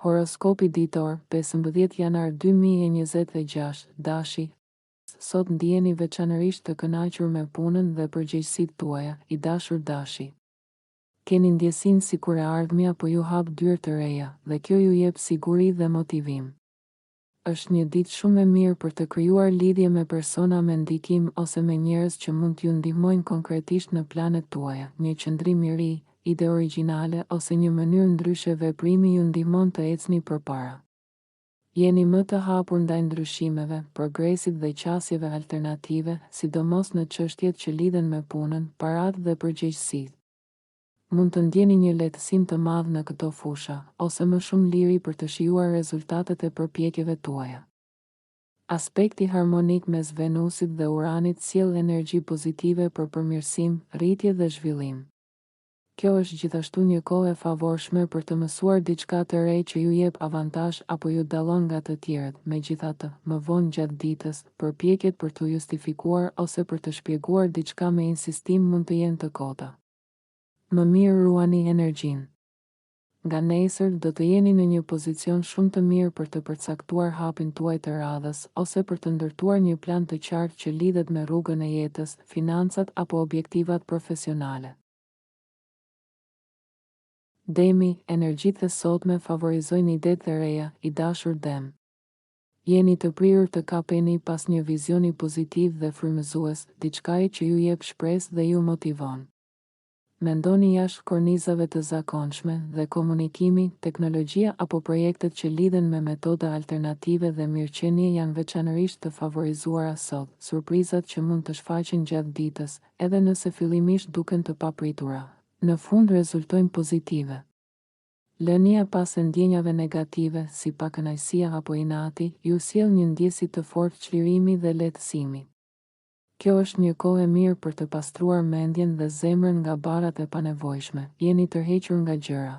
Horoskopi ditor, 15 janar 2026, Dashi. Sot ndjeni veçanërisht të kënaqur me punën dhe përgjegjësitë tuaja, i dashur Dashi. Keni ndjesinë sikur e ardhmja po ju hap dyrë të reja, dhe kjo ju jep siguri dhe motivim. Është një ditë shumë e mirë për të krijuar lidhje me persona me ndikim ose me njerëz që mund t'ju ndihmojnë konkretisht në planet tuaja. Një qëndrim i ri, ide origjinale ose një mënyrë ndryshe veprimi ju ndihmon të ecni përpara. Jeni më të hapur ndaj ndryshimeve, progresit dhe qasjeve alternative, sidomos në çështjet që lidhen me punën, paratë dhe përgjegjësitë. Mund të ndjeni një lehtësim të madh në këto fusha, ose më shumë liri për të shijuar rezultatet e përpjekjeve tuaja. Aspekti harmonik mes Venusit dhe Uranit sjell energji pozitive për përmirësim, rritje dhe zhvillim. Kjo është gjithashtu një kohë e favorshme për të mësuar diçka të re që ju jep avantazh apo ju dallon nga të tjerët. Megjithatë, më vonë gjatë ditës, përpjekjet për të justifikuar ose për të shpjeguar diçka me insistim mund të jenë të kota. Më mirë ruani energjinë. Nga nesër do të jeni në një pozicion shumë të mirë për të përcaktuar hapin tuaj të radhës ose për të ndërtuar një plan të qartë që lidhet me rrugën e jetës, financat apo objektivat profesionale. Demi, energjitë e sotme favorizojnë idetë të reja, i dashur Dem. Jeni të prirur të kapeni pas një vizioni pozitiv dhe frymëzues, diçkaje që ju jep shpresë dhe ju motivon. Mendoni jashtë kornizave të zakonshme dhe komunikimi, teknologjia apo projektet që lidhen me metoda alternative dhe mirëqenie janë veçanërisht të favorizuara sot. Surprizat që mund të shfaqen gjatë ditës, edhe nëse fillimisht duken të papritura, në fund rezultojnë pozitive. Lënia pas ndjenjave negative, si pakënaqësia apo inati, ju sjell një ndjesi të fortë çlirimi dhe lehtësimi. Kjo është një kohë e mirë për të pastruar mendjen dhe zemrën nga barrat e panevojshme. Jeni tërhequr nga gjëra,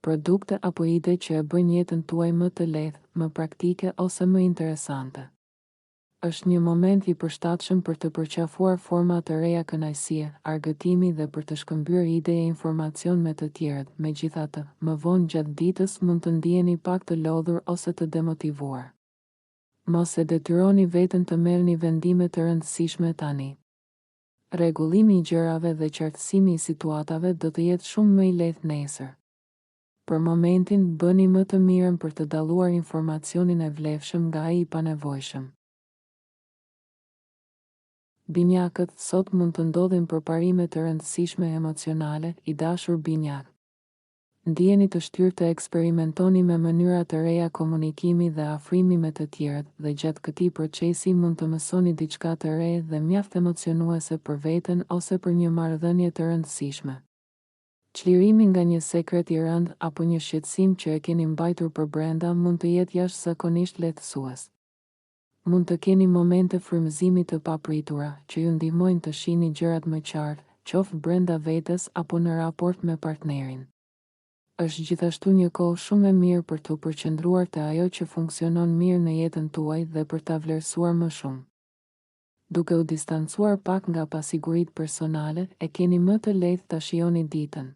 produkte apo ide që e bëjnë jetën tuaj më të lehtë, më praktike ose më interesante. Është një moment i përshtatshëm për të përqafuar forma të reja kënaqësie, argëtimi dhe për të shkëmbyer ide e informacion me të tjerët. Megjithatë, më vonë gjatë ditës mund të ndiheni pak të lodhur ose të demotivuar. Mos e detyroni veten të merrni vendime të rëndësishme tani. Rregullimi i gjërave dhe qartësimi i situatave do të jetë shumë më i lehtë nesër. Për momentin, bëni më të mirën për të dalluar informacionin e vlefshëm nga ai i panevojshëm. Binjakët, sot mund të ndodhin përparime të rëndësishme emocionale, i dashur binjak. Ndjeni të shtyrë të eksperimentoni me mënyra të reja komunikimi dhe afrimi me të tjerët, dhe gjatë këtij procesi mund të mësoni diçka të re dhe mjaft emocionuese për veten ose për një marrëdhënie të rëndësishme. Çlirimi nga një sekret i rënd apo një shqetësim që e keni mbajtur për brenda mund të jetë jashtëzakonisht lehtësues. Mund të keni momente frymëzimi të papritura që ju ndihmojnë të shihni gjërat më qartë, qoftë brenda vetes apo në raport me partnerin. Është gjithashtu një kohë shumë e mirë për të përqendruar te ajo që funksionon mirë në jetën tuaj dhe për ta vlerësuar më shumë. Duke u distancuar pak nga pasiguritë personale, e keni më të lehtë ta shijoni ditën.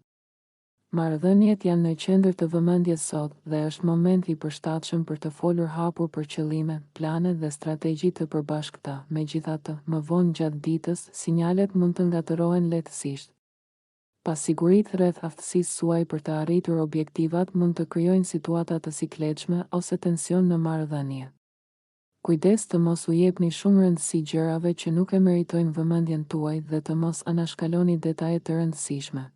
Marrëdhëniet janë në qendër të vëmendjes sot dhe është moment i përshtatshëm për të folur hapur për qëllime, plane dhe strategji të përbashkëta. Megjithatë, më vonë gjatë ditës, sinjalet mund të ngatërohen lehtësisht. Pasiguritë rreth aftësisë suaj për të arritur objektivat mund të krijojnë situata të sikletshme ose tension në marrëdhënie. Kujdes të mos u jepni shumë rëndësi gjërave që nuk e meritojnë vëmendjen tuaj dhe të mos anashkaloni detaje të rëndësishme.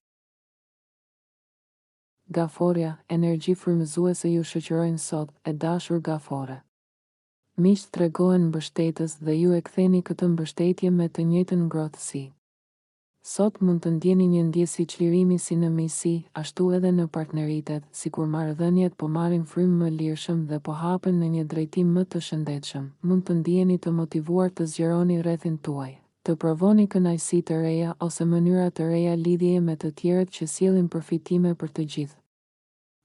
Gaforja, energji frymëzuese ju shoqërojnë sot, e dashur gafore. Miqt tregohen mbështetës dhe ju e ktheni këtë mbështetje me të njëjtën ngrohtësi. Sot mund të ndjeni një ndjesi çlirimi si në miqësi, ashtu edhe në partneritet, sikur marrëdhëniet po marrin frymë më lirshëm dhe po hapen në një drejtim më të shëndetshëm. Mund të ndjeni të motivuar të zgjeroni rrethin tuaj, të provoni kënaqësi të reja ose mënyra të reja lidhjeje me të tjerët që sjellin përfitime për të gjithë.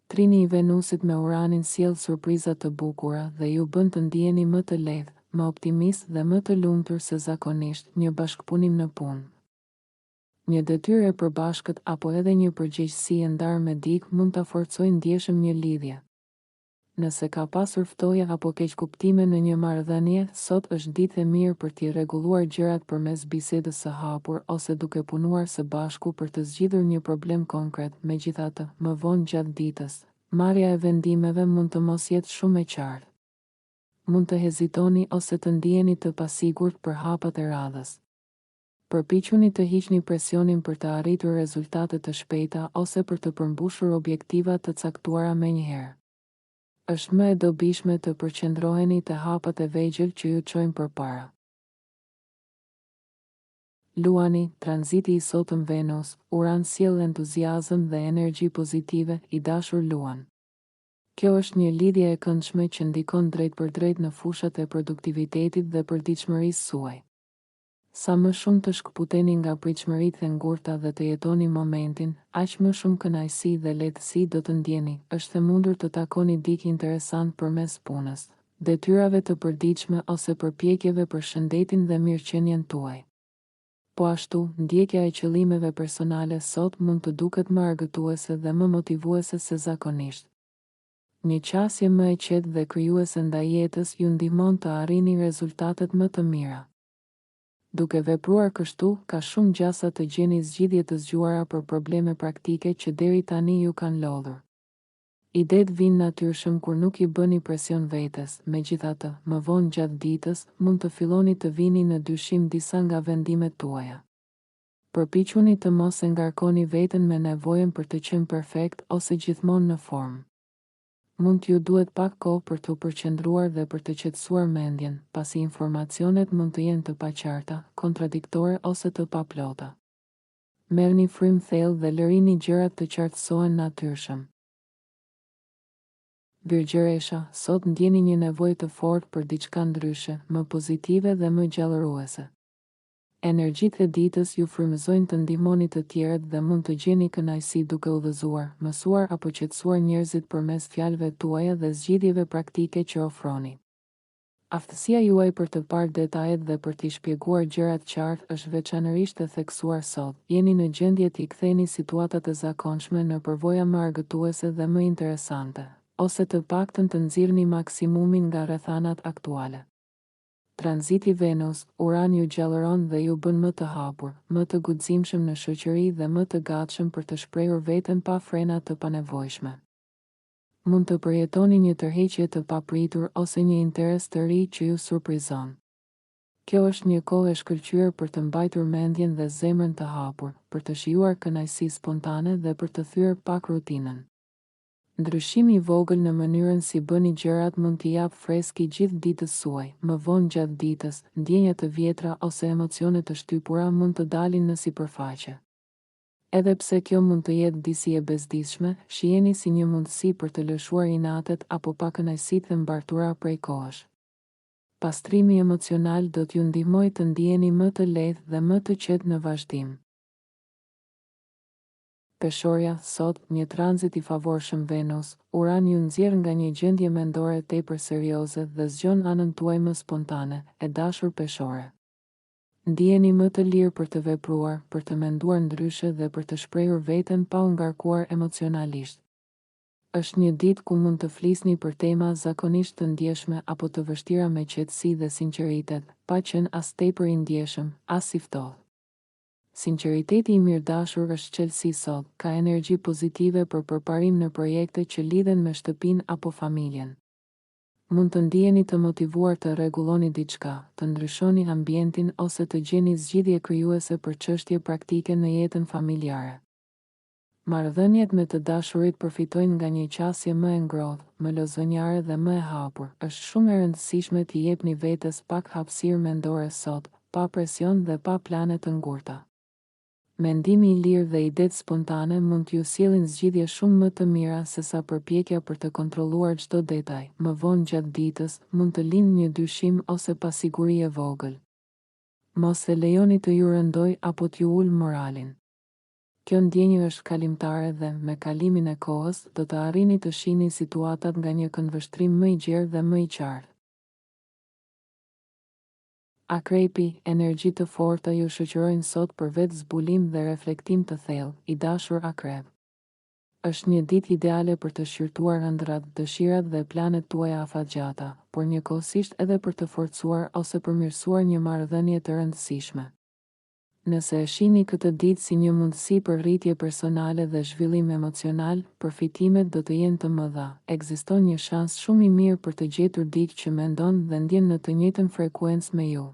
Trini i Venusit me Uranin sjell surpriza të bukura dhe ju bën të ndiheni më të lehtë, më optimist dhe më të lumtur se zakonisht. Një bashkëpunim në punë. Një detyrë e përbashkët apo edhe një përgjegjësi e ndarë me dikë mund ta forcojë ndjeshëm një lidhje. Nëse ka pasur ftoja apo keqkuptime në një marrëdhënie, sot është ditë e mirë për t'i rregulluar gjërat përmes bisedës së hapur ose duke punuar së bashku për të zgjidhur një problem konkret. Megjithatë, më vonë gjatë ditës, marrja e vendimeve mund të mos jetë shumë e qartë. Mund të hezitoni ose të ndiheni të pasigurt për hapat e radhës. Përpiquni të hiqni presionin për të arritur rezultate të shpejta ose për të përmbushur objektiva të caktuara menjëherë. Është më e dobishme të përqendroheni te hapat e vegjël që ju çojnë përpara. Luani, tranziti i sotëm Venus, Uran sjell entuziazëm dhe energji pozitive. I dashur Luan. Kjo është një lidhje e këndshme që ndikon drejt për drejt në fushat e produktivitetit dhe përditshmërisë suaj. Sa më shumë të shkëputeni nga pritshmëritë e ngurta dhe të jetoni momentin, aq më shumë kënaqësi dhe lehtësi do të ndjeni. Është e mundur të takoni dikë interesant përmes punës, detyrave të përditshme ose përpjekjeve për shëndetin dhe mirëqenien tuaj. Po ashtu, ndjekja e qëllimeve personale sot mund të duket më argëtuese dhe më motivuese se zakonisht. Një qasje më e qetë dhe krijuese ndaj jetës ju ndihmon të arrini rezultatet më të mira. Duke vepruar kështu, ka shumë gjasa të gjeni zgjidhje të zgjuara për probleme praktike që deri tani ju kanë lodhur. Idetë vinë natyrshëm kur nuk i bëni presion vetes. Megjithatë, më vonë gjatë ditës, mund të filloni të vini në dyshim disa nga vendimet tuaja. Përpiquni të mos e ngarkoni veten me nevojën për të qenë perfekt ose gjithmonë në formë. Mund t'ju duhet pak kohë për t'u përqendruar dhe për të qetësuar mendjen, pasi informacionet mund të jenë të paqarta, kontradiktore ose të paplota. Merrni frym thellë dhe lërini gjërat të qartësohen natyrshëm. Virgjëresha, sot ndjeni një nevojë të fortë për diçka ndryshe, më pozitive dhe më gjallëruese. Energjitë e ditës ju frymëzojnë të ndihmoni të tjerët dhe mund të gjeni kënaqësi duke udhëzuar, mësuar apo qetësuar njerëzit përmes fjalëve tuaja dhe zgjidhjeve praktike që ofroni. Aftësia juaj për të parë detajet dhe për t'i shpjeguar gjërat qartë është veçanërisht e theksuar sot. Jeni në gjendje t'i ktheni situatat e zakonshme në përvoja më argëtuese dhe më interesante, ose të paktën të nxirrni maksimumin nga rrethanat aktuale. Tranziti Venus, Uran ju gjallëron dhe ju bën më të hapur, më të guximshëm në shoqëri dhe më të gatshëm për të shprehur veten pa frena të panevojshme. Mund të përjetoni një tërheqje të papritur ose një interes të ri që ju surprizon. Kjo është një kohë e shkëlqyer për të mbajtur mendjen dhe zemrën të hapur, për të shijuar kënaqësi spontane dhe për të thyer pak rutinën. Ndryshimi i vogël në mënyrën si bëni gjërat mund t'i jap freski gjithë ditës suaj. Më vonë gjatë ditës, ndjenja të vjetra ose emocione të shtypura mund të dalin në sipërfaqe. Edhe pse kjo mund të jetë disi e bezdishme, shiheni si një mundësi për të lëshuar inatet apo pakënaqësitë e mbartura prej kohësh. Pastrimi emocional do t'ju ndihmojë të ndiheni më të lehtë dhe më të qetë në vazhdim. Peshorja, sot, një tranzit i favorshëm Venus, Uran ju nxjerr nga një gjendje mendore tepër serioze dhe zgjon anën tuaj më spontane. E dashur Peshore. Ndiheni më të lirë për të vepruar, për të menduar ndryshe dhe për të shprehur veten pa u ngarkuar emocionalisht. Është një ditë ku mund të flisni për tema zakonisht të ndjeshme apo të vështira me qetësi dhe sinqeritet, pa qenë as tepër i ndjeshëm, as i ftohtë. Sinqeriteti i mirëdashur është çelësi sot, ka energji pozitive për përparim në projekte që lidhen me shtëpinë apo familjen. Mund të ndiheni të motivuar të rregulloni diçka, të ndryshoni ambientin ose të gjeni zgjidhje krijuese për çështje praktike në jetën familjare. Marrëdhëniet me të dashurit përfitojnë nga një qasje më e ngrohtë, më lozonjare dhe më e hapur. Është shumë e rëndësishme t'i jepni vetes pak hapësirë mendore sot, pa presion dhe pa plane të ngurta. Mendimi i lirë dhe idetë spontane mund t'ju sjellin zgjidhje shumë më të mira se sa përpjekja për të kontrolluar çdo detaj. Më vonë gjatë ditës, mund të lindë një dyshim ose pasiguri e vogël. Mos e lejoni të ju rëndoj apo t'ju ulë moralin. Kjo ndjenjë është kalimtare dhe, me kalimin e kohës, do të arrini të shihni situatat nga një këndvështrim më i gjerë dhe më i qartë. Akrepi, energji të forta ju shoqërojnë sot për vetë zbulim dhe reflektim të thellë, i dashur akrep. Është një ditë ideale për të shqyrtuar ëndrat, dëshirat dhe planet tuaja afatgjata, por njëkohësisht edhe për të forcuar ose përmirësuar një marrëdhënie të rëndësishme. Nëse e shihni këtë ditë si një mundësi për rritje personale dhe zhvillim emocional, përfitimet do të jenë të mëdha. Ekziston një shans shumë i mirë për të gjetur dikë që mendon dhe ndjen në të njëjtën frekuencë me ju.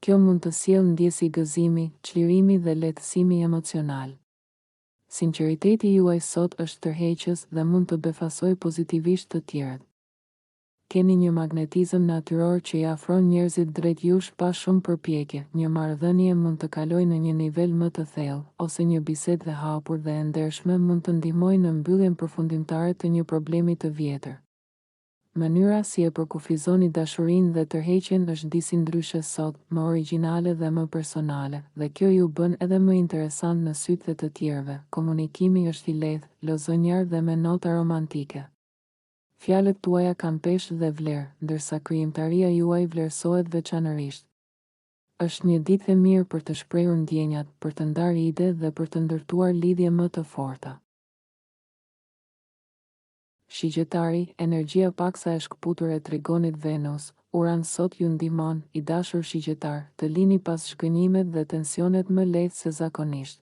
Kjo mund të sjellë ndjesi gëzimi, çlirimi dhe lehtësimi emocional. Sinqeriteti juaj sot është tërheqës dhe mund të befasoj pozitivisht të tjerët. Keni një magnetizëm natyror që i afron njerëzit drejt jush pa shumë përpjekje. Një marrëdhënie mund të kalojë në një nivel më të thellë, ose një bisedë e hapur dhe e ndershme mund të ndihmojë në mbylljen përfundimtare të një problemi të vjetër. Mënyra si e përkufizoni dashurinë dhe tërheqjen është disi ndryshe sot, më origjinale dhe më personale, dhe kjo ju bën edhe më interesant në sytë të tjerëve. Komunikimi është i lehtë, lozonjar dhe me nota romantike. Fjalët tuaja kanë peshë dhe vlerë, ndërsa krijimtaria juaj vlerësohet veçanërisht. Është një ditë e mirë për të shprehur ndjenjat, për të ndarë ide dhe për të ndërtuar lidhje më të forta. Shigjetari, energjia paksa e shkëputur e trigonit Venus, Uran sot ju ndihmon, i dashur shigjetar, të lini pas shkënjimet dhe tensionet më lehtë se zakonisht.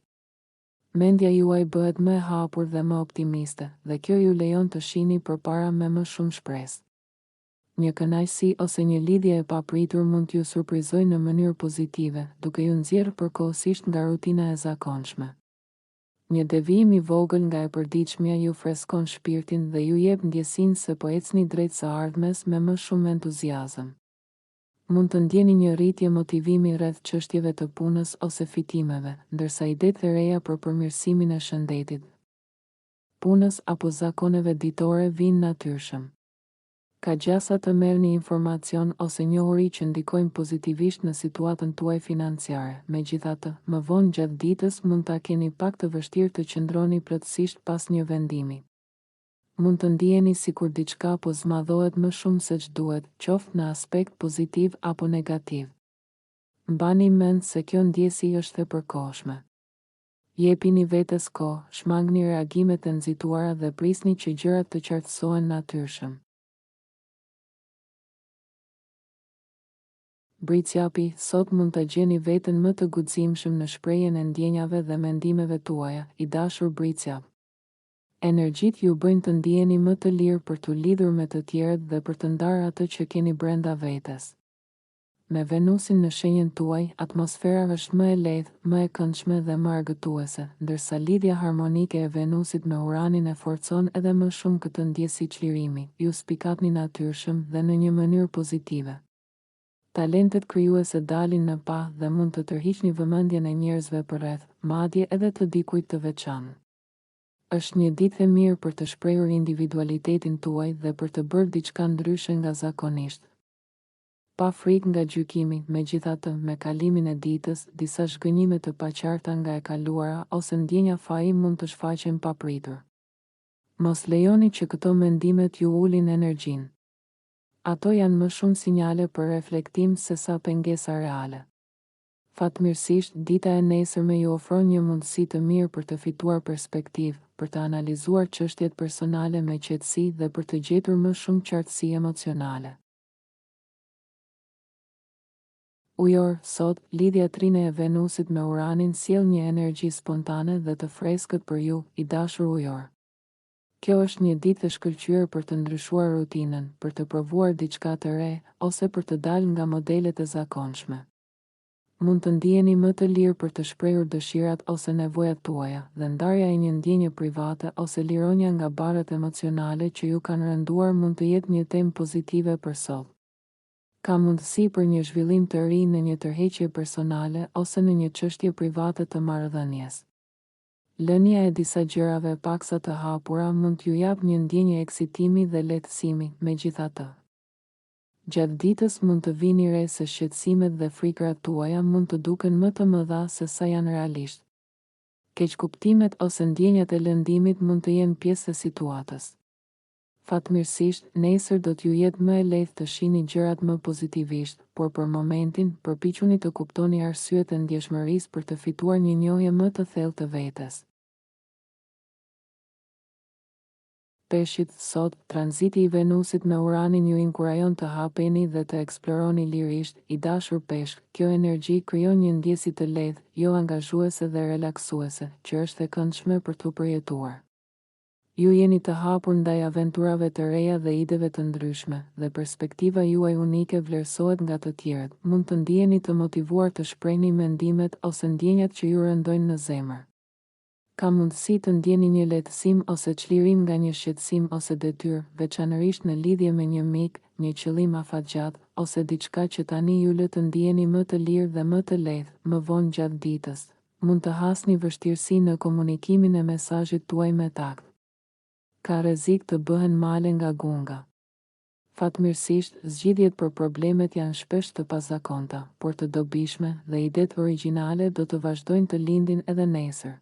Mendja juaj bëhet më e hapur dhe më optimiste, dhe kjo ju lejon të shihni përpara me më shumë shpresë. Një kënaqësi ose një lidhje e papritur mund t'ju surprizojë në mënyrë pozitive, duke ju nxjerrë përkohësisht nga rutina e zakonshme. Një devijim i vogël nga e përditshmja ju freskon shpirtin dhe ju jep ndjesinë se po ecni drejt së ardhmes me më shumë entuziazëm. Mund të ndjeni një rritje motivimi rreth çështjeve të punës ose fitimeve, ndërsa idetë e reja për përmirësimin e shëndetit, punës apo zakoneve ditore vinë natyrshëm. Ka gjasa të merrni informacion ose njohuri që ndikojnë pozitivisht në situatën tuaj financiare. Megjithatë, më vonë gjatë ditës mund ta keni pak të vështirë të qëndroni plotësisht pas një vendimi. Mund të ndiheni sikur diçka po zmadhohet më shumë se ç'duhet, qoftë në aspekt pozitiv apo negativ. Mbani mend se kjo ndjesi është e përkohshme. Jepini vetes kohë, shmangni reagimet e nxituara dhe prisni që gjërat të qartësohen natyrshëm. Bricjapi, sot mund të gjeni veten më të guximshëm në shprehjen e ndjenjave dhe mendimeve tuaja, i dashur bricjap. Energjit ju bëjnë të ndiheni më të lirë për t'u lidhur me të tjerët dhe për të ndarë atë që keni brenda vetes. Me Venusin në shenjën tuaj, atmosfera është më e lehtë, më e këndshme dhe më argëtuese, ndërsa lidhja harmonike e Venusit me Uranin e forcon edhe më shumë këtë ndjesi çlirimi. Ju spikatni natyrshëm dhe në një mënyrë pozitive. Talentet krijuese dalin në pa dhe mund të tërhiqni vëmendjen e njerëzve përreth, madje edhe të dikujt të veçantë. Është një ditë e mirë për të shprehur individualitetin tuaj dhe për të bërë diçka ndryshe nga zakonisht. Pa frikë nga gjykimi, megjithatë, me kalimin e ditës, disa zhgënjime të paqarta nga e kaluara ose ndjenja faji mund të shfaqen papritur. Mos lejoni që këto mendimet ju ulin energjinë. Ato janë më shumë sinjale për reflektim se sa pengesa reale. Fatmirësisht, dita e nesërme ju ofron një mundësi të mirë për të fituar perspektivë, për të analizuar çështjet personale me qetësi dhe për të gjetur më shumë qartësi emocionale. Ujor, sot, lidhja trine e Venusit me Uranin sjell një energji spontane dhe të freskët për ju, i dashur ujor. Kjo është një ditë e shkëlqyer për të ndryshuar rutinën, për të provuar diçka të re, ose për të dalë nga modelet e zakonshme. Mund të ndiheni më të lirë për të shprehur dëshirat ose nevojat tuaja, dhe ndarja e një ndjenje private ose lironja nga barret emocionale që ju kanë rënduar mund të jetë një temë pozitive për sot. Ka mundësi për një zhvillim të ri në një tërheqje personale ose në një çështje private të marrëdhënies. Lënia e disa gjërave paksa të hapura mund t'ju jap një ndjenjë eksitimi dhe lehtësimi, megjithatë. Gjatë ditës mund të vini re se shqetësimet dhe frikrat tuaja mund të duken më të mëdha se sa janë realisht. Keqkuptimet ose ndjenjat e lëndimit mund të jenë pjesë e situatës. Fatmirësisht, nesër do t'ju jetë më e lehtë të shihni gjërat më pozitivisht, por për momentin, përpiquni të kuptoni arsyet e ndjeshmërisë për të fituar një njohje më të thellë të vetes. Peshqit, sot, tranziti i Venusit me Uranin ju inkurajon të hapeni dhe të eksploroni lirisht. I dashur peshk, kjo energji krijon një ndjesi të lehtë, jo angazhuese dhe relaksuese, që është e këndshme për t'u përjetuar. Ju jeni të hapur ndaj aventurave të reja dhe ideve të ndryshme, dhe perspektiva juaj unike vlerësohet nga të tjerët. Mund të ndiheni të motivuar të shprehni mendimet ose ndjenjat që ju rëndojnë në zemër. Ka mundësi të ndjeni një lehtësim ose çlirim nga një shqetësim ose detyrë, veçanërisht në lidhje me një mik, një qëllim afatgjat, ose diçka që tani ju lë të ndiheni më të lirë dhe më të lehtë. Më vonë gjatë ditës, mund të hasni vështirësi në komunikimin e mesazhit tuaj me takt. Ka rrezik të bëhen male nga gunga. Fatmirësisht, zgjidhjet për problemet janë shpesh të pazakonta, por të dobishme, dhe idetë origjinale do të vazhdojnë të lindin edhe nesër.